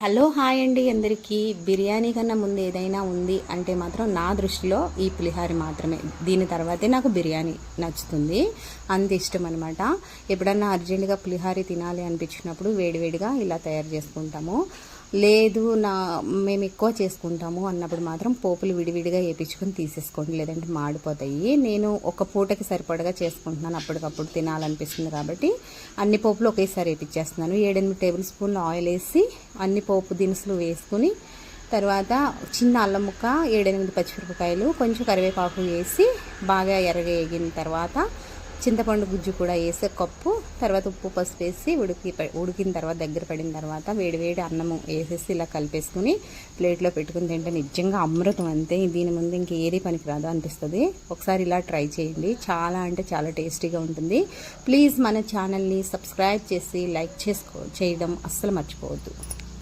Hello hi అండి అందరికీ. బిర్యానీ కన్నా ముందు ఏదైనా ఉంది అంటే మాత్రం నా దృష్టిలో ఈ పులిహార మాత్రమే. దీని తర్వాతే నాకు బిర్యానీ నచ్చుతుంది, అంత ఇష్టం అనమాట. ఎప్పుడన్నా అర్జెంటుగా పులిహార తినాలి అనిపించినప్పుడు వేడివేడిగా ఇలా తయారు చేసుకుంటాము. లేదు మేము ఎక్కువ చేసుకుంటాము అన్నప్పుడు మాత్రం పోపులు విడివిడిగా వేయించుకొని తీసేసుకోండి, లేదంటే మాడిపోతాయి. నేను ఒక పూటకి సరిపడగా చేసుకుంటున్నాను, అప్పటికప్పుడు తినాలనిపిస్తుంది కాబట్టి అన్ని పోపులు ఒకేసారి వేయించేస్తున్నాను. 7-8 టేబుల్ స్పూన్లు ఆయిల్ వేసి అన్ని పోపు దినుసులు వేసుకుని తర్వాత చిన్న అల్లం ముక్క, 7-8 పచ్చిమిరపకాయలు, కొంచెం కరివేపాకు వేసి బాగా ఎరగేగిన తర్వాత చింతపండు గుజ్జు కూడా వేసే కప్పు, తర్వాత ఉప్పు పసుపు వేసి ఉడికిన తర్వాత దగ్గర పడిన తర్వాత వేడివేడి అన్నము వేసేసి ఇలా కలిపేసుకుని ప్లేట్లో పెట్టుకుని తింటే నిజంగా అమృతం. అంతే, దీని ముందు ఇంకేది పనికిరాదు అనిపిస్తుంది. ఒకసారి ఇలా ట్రై చేయండి, చాలా అంటే చాలా టేస్టీగా ఉంటుంది. ప్లీజ్ మన ఛానల్ని సబ్స్క్రైబ్ చేసి లైక్ చేయడం అస్సలు మర్చిపోవద్దు.